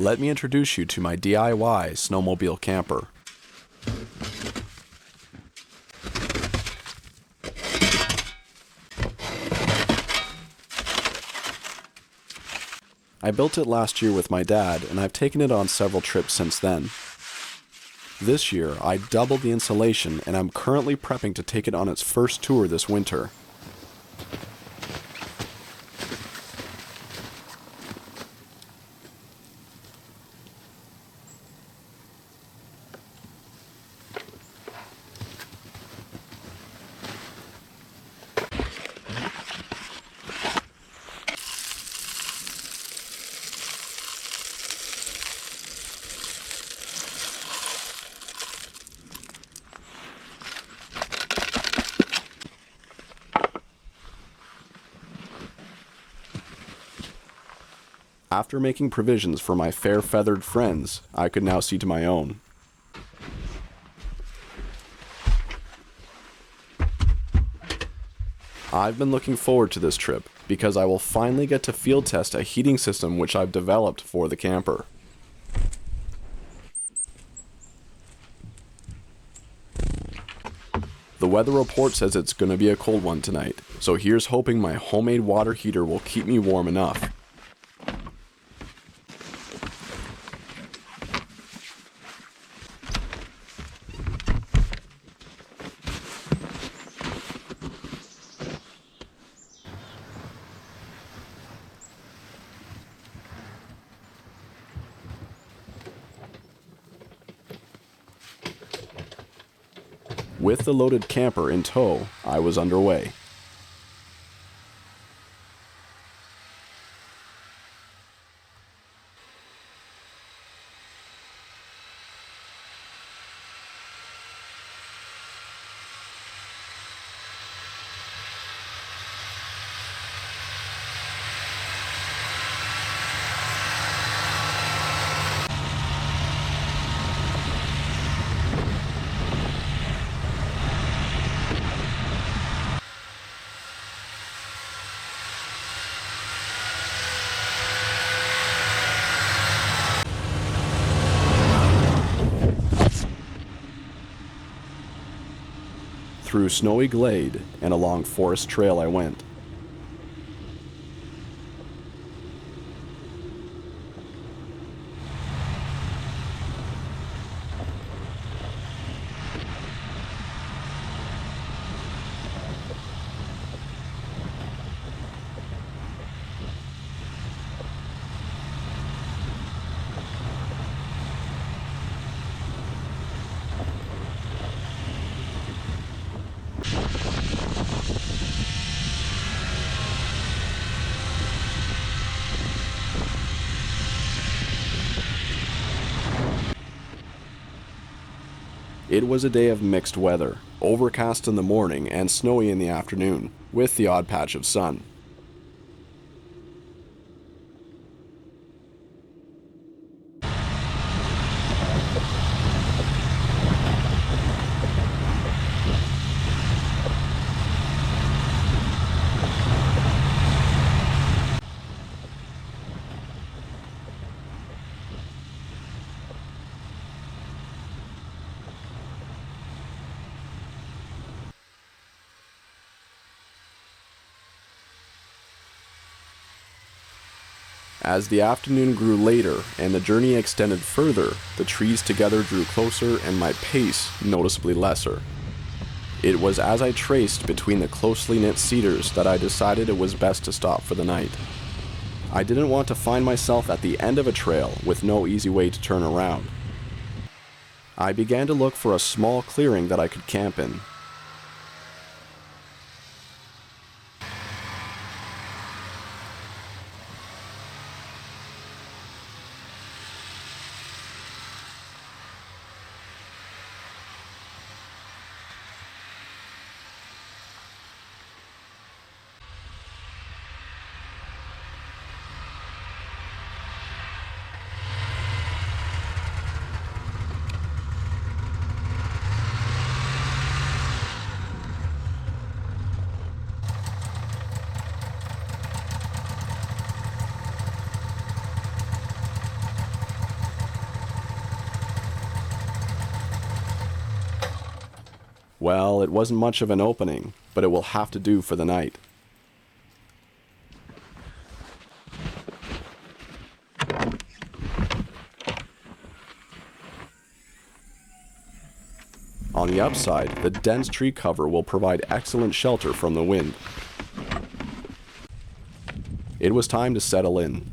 let me introduce you to my DIY snowmobile camper. I built it last year with my dad, and I've taken it on several trips since then. This year, I doubled the insulation, and I'm currently prepping to take it on its first tour this winter. After making provisions for my fair-feathered friends, I could now see to my own. I've been looking forward to this trip because I will finally get to field test a heating system which I've developed for the camper. The weather report says it's going to be a cold one tonight, so here's hoping my homemade water heater will keep me warm enough. With the loaded camper in tow, I was underway. Through snowy glade and along forest trail I went. It was a day of mixed weather, overcast in the morning and snowy in the afternoon, with the odd patch of sun. As the afternoon grew later and the journey extended further, the trees together drew closer and my pace noticeably lesser. It was as I traced between the closely knit cedars that I decided it was best to stop for the night. I didn't want to find myself at the end of a trail with no easy way to turn around. I began to look for a small clearing that I could camp in. Well, it wasn't much of an opening, but it will have to do for the night. On the upside, the dense tree cover will provide excellent shelter from the wind. It was time to settle in.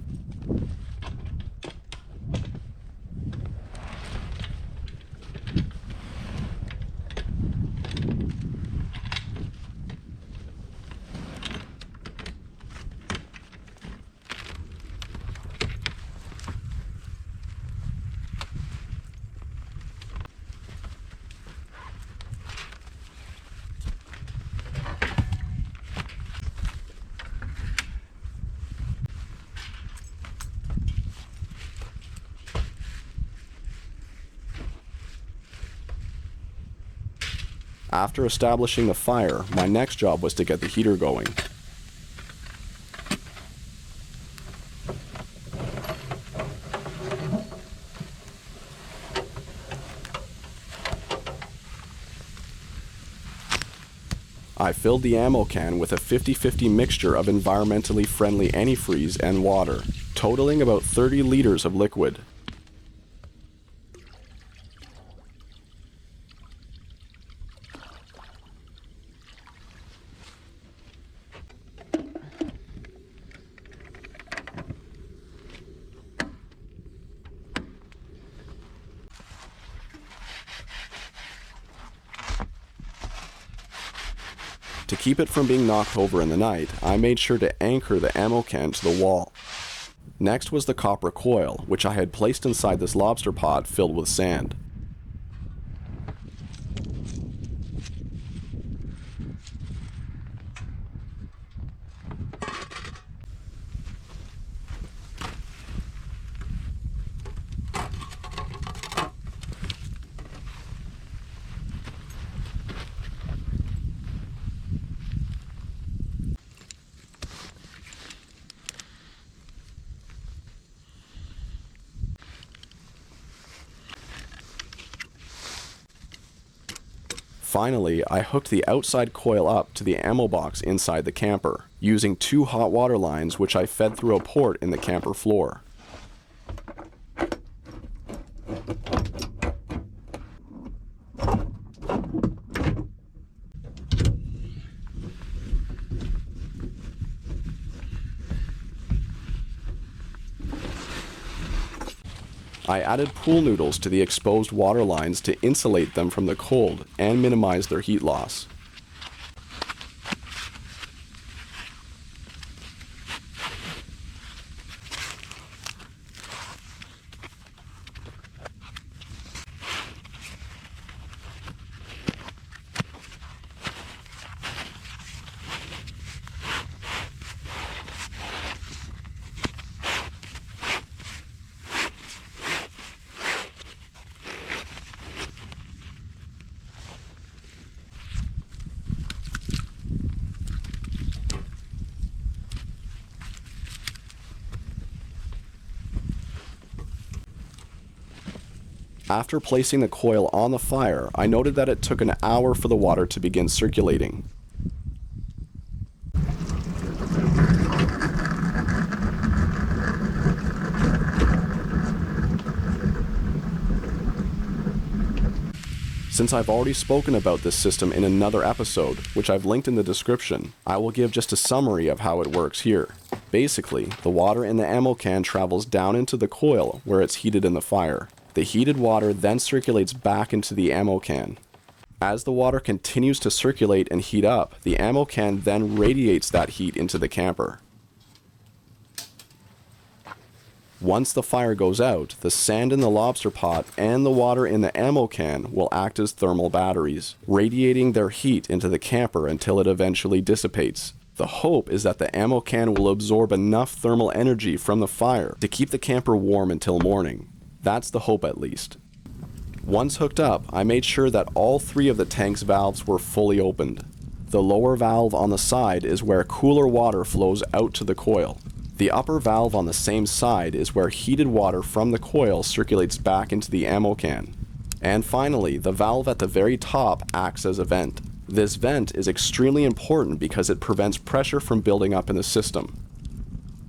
After establishing the fire, my next job was to get the heater going. I filled the ammo can with a 50-50 mixture of environmentally friendly antifreeze and water, totaling about 30 liters of liquid. To keep it from being knocked over in the night, I made sure to anchor the ammo can to the wall. Next was the copper coil, which I had placed inside this lobster pot filled with sand. Finally, I hooked the outside coil up to the ammo box inside the camper, using 2 hot water lines which I fed through a port in the camper floor. I added pool noodles to the exposed water lines to insulate them from the cold and minimize their heat loss. After placing the coil on the fire, I noted that it took an hour for the water to begin circulating. Since I've already spoken about this system in another episode, which I've linked in the description, I will give just a summary of how it works here. Basically, the water in the ammo can travels down into the coil where it's heated in the fire. The heated water then circulates back into the ammo can. As the water continues to circulate and heat up, the ammo can then radiates that heat into the camper. Once the fire goes out, the sand in the lobster pot and the water in the ammo can will act as thermal batteries, radiating their heat into the camper until it eventually dissipates. The hope is that the ammo can will absorb enough thermal energy from the fire to keep the camper warm until morning. That's the hope, at least. Once hooked up, I made sure that all 3 of the tank's valves were fully opened. The lower valve on the side is where cooler water flows out to the coil. The upper valve on the same side is where heated water from the coil circulates back into the ammo can. And finally, the valve at the very top acts as a vent. This vent is extremely important because it prevents pressure from building up in the system.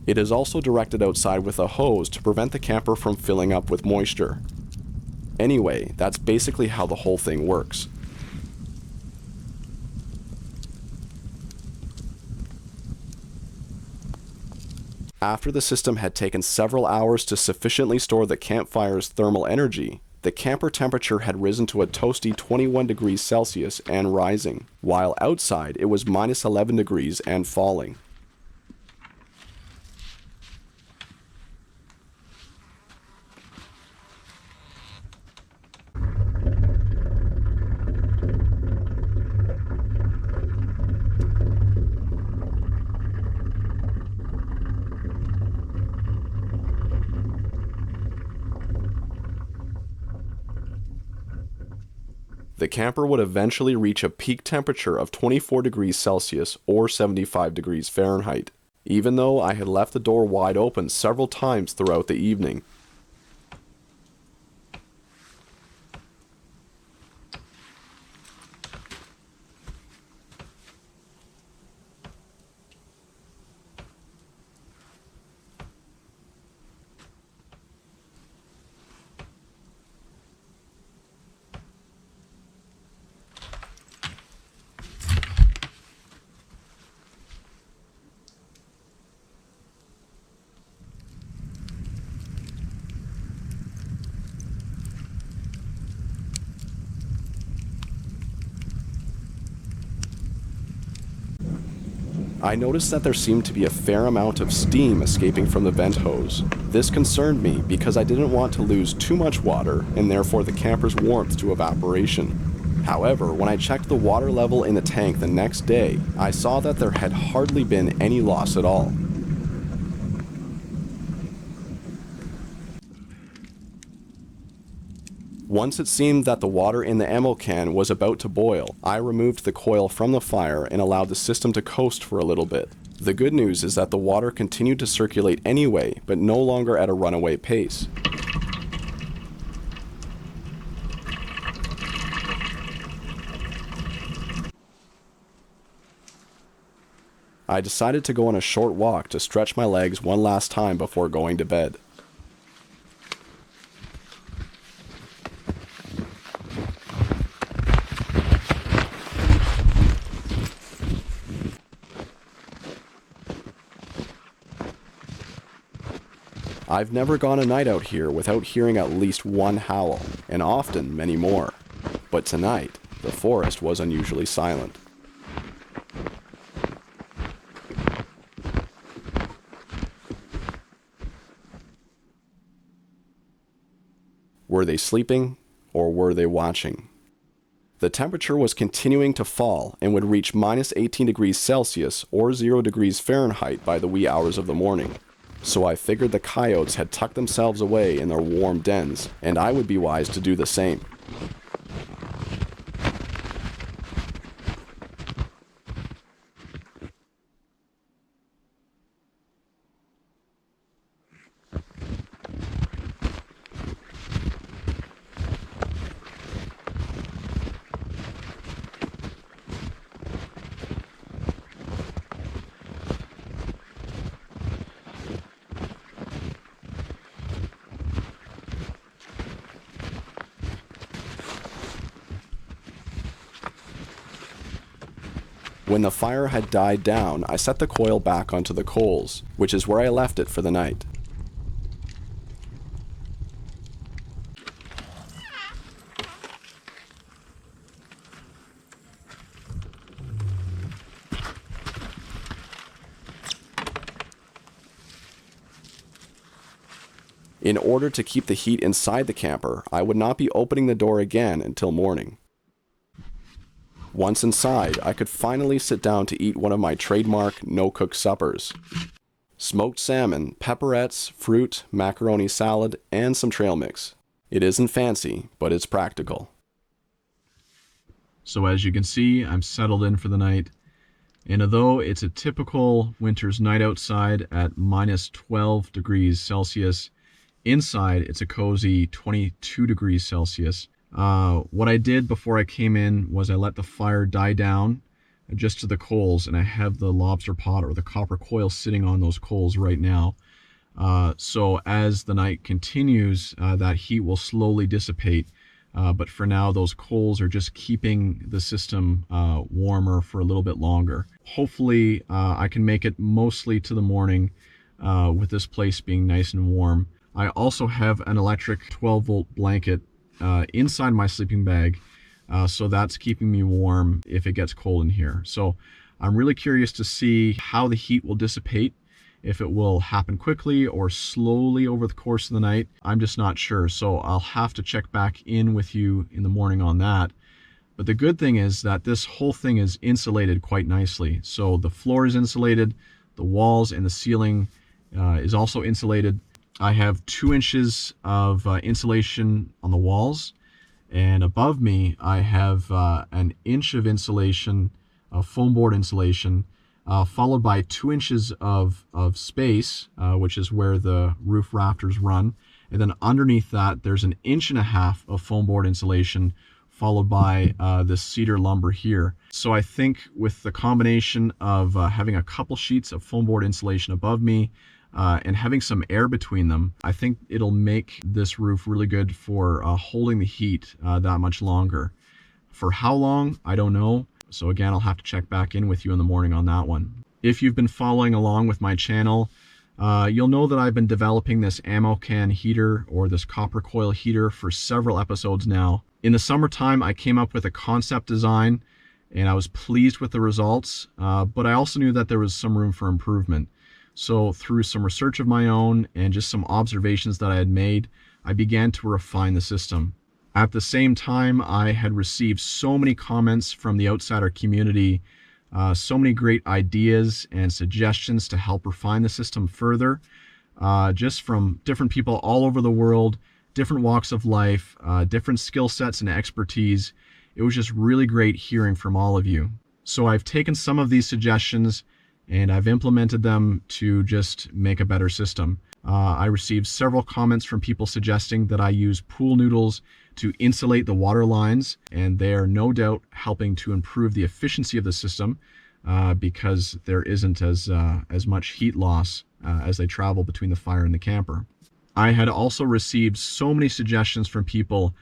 It is also directed outside with a hose to prevent the camper from filling up with moisture. Anyway, that's basically how the whole thing works. After the system had taken several hours to sufficiently store the campfire's thermal energy, the camper temperature had risen to a toasty 21 degrees Celsius and rising, while outside it was minus 11 degrees and falling. The camper would eventually reach a peak temperature of 24 degrees Celsius or 75 degrees Fahrenheit, even though I had left the door wide open several times throughout the evening. I noticed that there seemed to be a fair amount of steam escaping from the vent hose. This concerned me because I didn't want to lose too much water and therefore the camper's warmth to evaporation. However, when I checked the water level in the tank the next day, I saw that there had hardly been any loss at all. Once it seemed that the water in the ammo can was about to boil, I removed the coil from the fire and allowed the system to coast for a little bit. The good news is that the water continued to circulate anyway, but no longer at a runaway pace. I decided to go on a short walk to stretch my legs one last time before going to bed. I've never gone a night out here without hearing at least one howl, and often many more. But tonight, the forest was unusually silent. Were they sleeping, or were they watching? The temperature was continuing to fall and would reach minus 18 degrees Celsius or 0 degrees Fahrenheit by the wee hours of the morning. So I figured the coyotes had tucked themselves away in their warm dens, and I would be wise to do the same. When the fire had died down, I set the coil back onto the coals, which is where I left it for the night. In order to keep the heat inside the camper, I would not be opening the door again until morning. Once inside, I could finally sit down to eat one of my trademark no-cook suppers. Smoked salmon, pepperettes, fruit, macaroni salad, and some trail mix. It isn't fancy, but it's practical. So as you can see, I'm settled in for the night. And although it's a typical winter's night outside at minus 12 degrees Celsius, inside it's a cozy 22 degrees Celsius. What I did before I came in was I let the fire die down just to the coals, and I have the lobster pot or the copper coil sitting on those coals right now. So as the night continues, that heat will slowly dissipate. But for now, those coals are just keeping the system warmer for a little bit longer. Hopefully, I can make it mostly to the morning with this place being nice and warm. I also have an electric 12-volt blanket inside my sleeping bag, so that's keeping me warm if it gets cold in here. So I'm really curious to see how the heat will dissipate, if it will happen quickly or slowly over the course of the night. I'm just not sure, so I'll have to check back in with you in the morning on that. But the good thing is that this whole thing is insulated quite nicely. So the floor is insulated, the walls and the ceiling is also insulated. I have 2 inches of insulation on the walls, and above me I have an inch of insulation, foam board insulation, followed by 2 inches of space, which is where the roof rafters run. And then underneath that, there's an 1.5 inches of foam board insulation, followed by this cedar lumber here. So I think with the combination of having a couple sheets of foam board insulation above me and having some air between them, I think it'll make this roof really good for holding the heat that much longer. For how long, I don't know. So again, I'll have to check back in with you in the morning on that one. If you've been following along with my channel, you'll know that I've been developing this ammo can heater, or this copper coil heater, for several episodes now. In the summertime, I came up with a concept design and I was pleased with the results, but I also knew that there was some room for improvement. So through some research of my own and just some observations that I had made, I began to refine the system. At the same time, I had received so many comments from the outsider community, so many great ideas and suggestions to help refine the system further, just from different people all over the world, different walks of life, different skill sets and expertise. It was just really great hearing from all of you. So I've taken some of these suggestions and I've implemented them to just make a better system. I received several comments from people suggesting that I use pool noodles to insulate the water lines, and they are no doubt helping to improve the efficiency of the system because there isn't as much heat loss as they travel between the fire and the camper. I had also received so many suggestions from people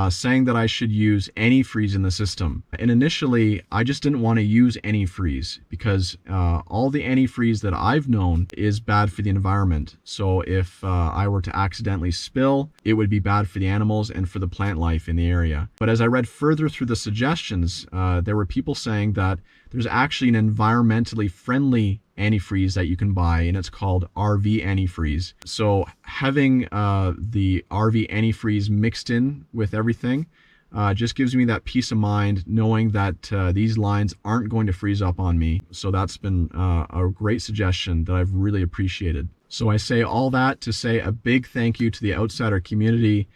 saying that I should use antifreeze in the system. And initially, I just didn't want to use antifreeze because all the antifreeze that I've known is bad for the environment. So if I were to accidentally spill, it would be bad for the animals and for the plant life in the area. But as I read further through the suggestions, there were people saying that there's actually an environmentally friendly antifreeze that you can buy, and it's called RV antifreeze. So having the RV antifreeze mixed in with everything just gives me that peace of mind knowing that these lines aren't going to freeze up on me. So that's been a great suggestion that I've really appreciated. So I say all that to say a big thank you to the outsider community.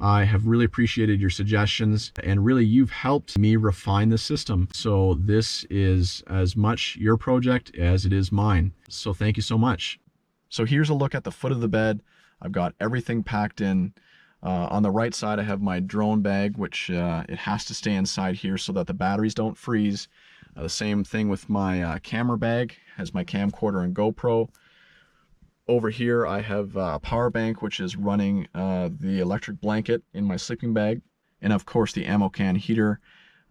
I have really appreciated your suggestions, and really you've helped me refine the system. So this is as much your project as it is mine. So thank you so much. So here's a look at the foot of the bed. I've got everything packed in. On the right side, I have my drone bag, which it has to stay inside here so that the batteries don't freeze. The same thing with my camera bag, has my camcorder and GoPro. Over here, I have a power bank, which is running the electric blanket in my sleeping bag. And of course, the ammo can heater.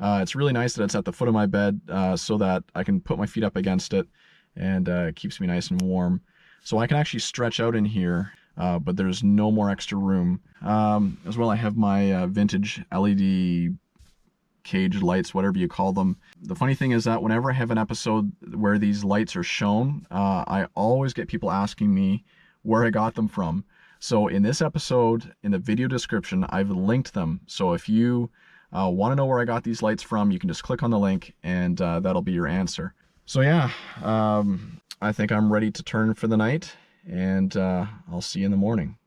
It's really nice that it's at the foot of my bed so that I can put my feet up against it, and it keeps me nice and warm. So I can actually stretch out in here, but there's no more extra room. As well, I have my vintage LED cage lights, whatever you call them. The funny thing is that whenever I have an episode where these lights are shown, I always get people asking me where I got them from. So in this episode, in the video description, I've linked them. So if you want to know where I got these lights from, you can just click on the link and that'll be your answer. So yeah, I think I'm ready to turn for the night, and I'll see you in the morning.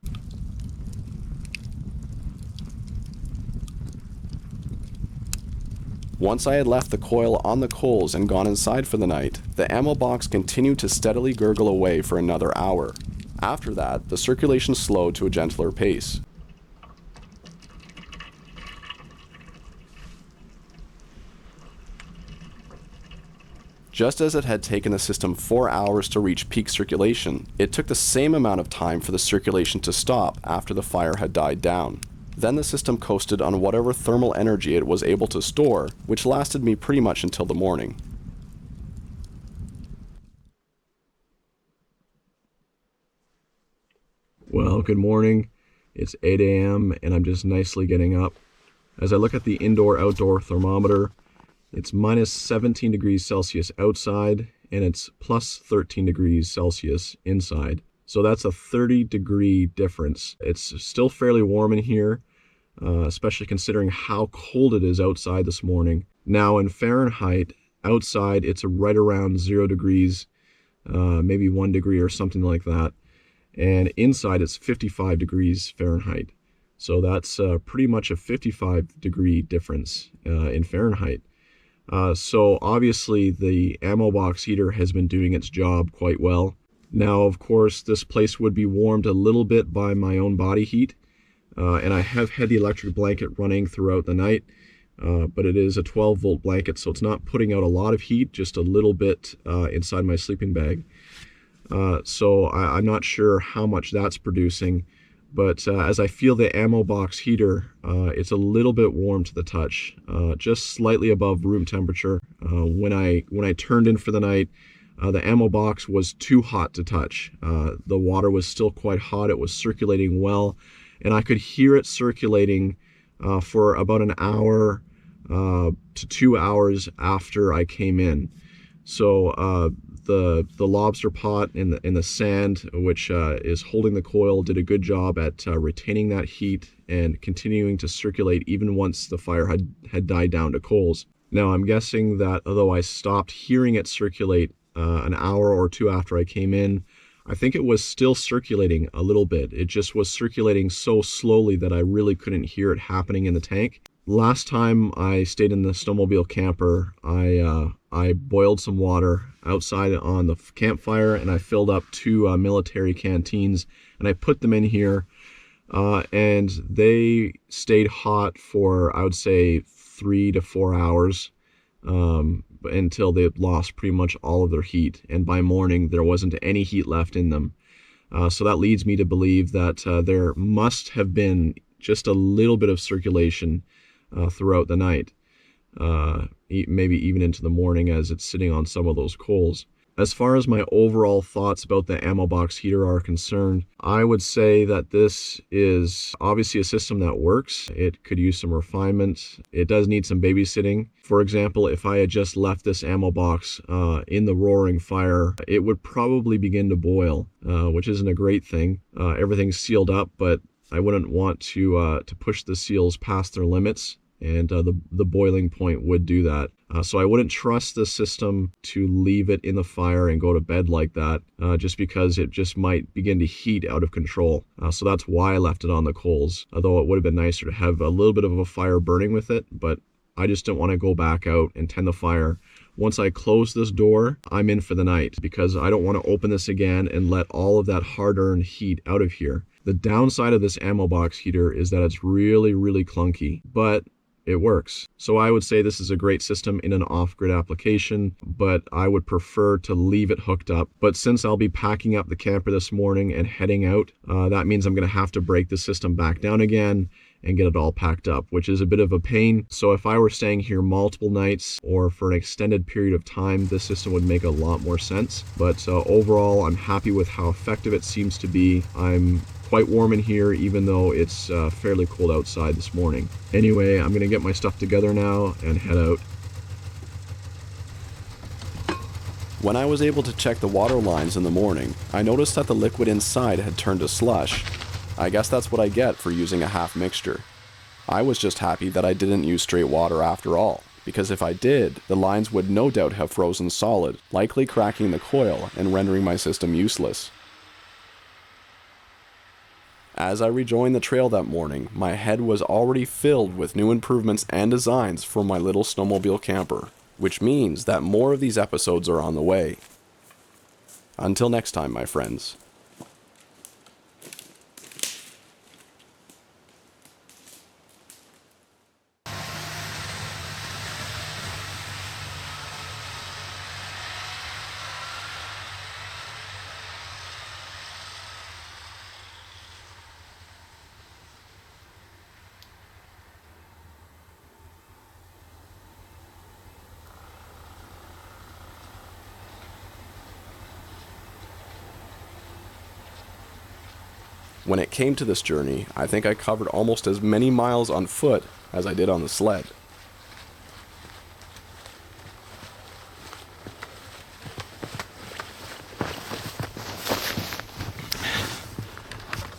Once I had left the coil on the coals and gone inside for the night, the ammo box continued to steadily gurgle away for another hour. After that, the circulation slowed to a gentler pace. Just as it had taken the system 4 hours to reach peak circulation, it took the same amount of time for the circulation to stop after the fire had died down. Then the system coasted on whatever thermal energy it was able to store, which lasted me pretty much until the morning. Well, good morning. It's 8 a.m. and I'm just nicely getting up. As I look at the indoor-outdoor thermometer, it's minus 17 degrees Celsius outside and it's plus 13 degrees Celsius inside. So that's a 30-degree difference. It's still fairly warm in here, especially considering how cold it is outside this morning. Now in Fahrenheit, outside it's right around 0 degrees, maybe 1 degree or something like that. And inside it's 55 degrees Fahrenheit. So that's pretty much a 55-degree difference in Fahrenheit. So obviously the ammo box heater has been doing its job quite well. Now, of course, this place would be warmed a little bit by my own body heat, and I have had the electric blanket running throughout the night, but it is a 12-volt blanket, so it's not putting out a lot of heat, just a little bit inside my sleeping bag. So I'm not sure how much that's producing, but as I feel the ammo box heater, it's a little bit warm to the touch, just slightly above room temperature. When I turned in for the night, the ammo box was too hot to touch. The water was still quite hot. It was circulating well, and I could hear it circulating for about an hour to 2 hours after I came in. So the lobster pot in the sand, which is holding the coil, did a good job at retaining that heat and continuing to circulate even once the fire had died down to coals. Now I'm guessing that although I stopped hearing it circulate an hour or two after I came in, I think it was still circulating a little bit. It just was circulating so slowly that I really couldn't hear it happening in the tank. Last time I stayed in the Snowmobile camper, I boiled some water outside on the campfire, and I filled up 2 military canteens, and I put them in here, and they stayed hot for, I would say, 3 to 4 hours, until they lost pretty much all of their heat, and by morning there wasn't any heat left in them. So that leads me to believe that there must have been just a little bit of circulation throughout the night, maybe even into the morning as it's sitting on some of those coals. As far as my overall thoughts about the ammo box heater are concerned, I would say that this is obviously a system that works. It could use some refinement. It does need some babysitting. For example, if I had just left this ammo box in the roaring fire, it would probably begin to boil, which isn't a great thing. Everything's sealed up, but I wouldn't want to push the seals past their limits, and the boiling point would do that. So I wouldn't trust the system to leave it in the fire and go to bed like that, just because it just might begin to heat out of control. So that's why I left it on the coals, although it would have been nicer to have a little bit of a fire burning with it, but I just didn't want to go back out and tend the fire. Once I close this door, I'm in for the night, because I don't want to open this again and let all of that hard-earned heat out of here. The downside of this ammo box heater is that it's really, really clunky, but it works. So I would say this is a great system in an off-grid application, but I would prefer to leave it hooked up. But since I'll be packing up the camper this morning and heading out, that means I'm going to have to break the system back down again and get it all packed up, which is a bit of a pain. So if I were staying here multiple nights or for an extended period of time, this system would make a lot more sense. But overall, I'm happy with how effective it seems to be. I'm quite warm in here, even though it's fairly cold outside this morning. Anyway, I'm gonna get my stuff together now and head out. When I was able to check the water lines in the morning, I noticed that the liquid inside had turned to slush. I guess that's what I get for using a half mixture. I was just happy that I didn't use straight water after all, because if I did, the lines would no doubt have frozen solid, likely cracking the coil and rendering my system useless. As I rejoined the trail that morning, my head was already filled with new improvements and designs for my little snowmobile camper, which means that more of these episodes are on the way. Until next time, my friends. When it came to this journey, I think I covered almost as many miles on foot as I did on the sled.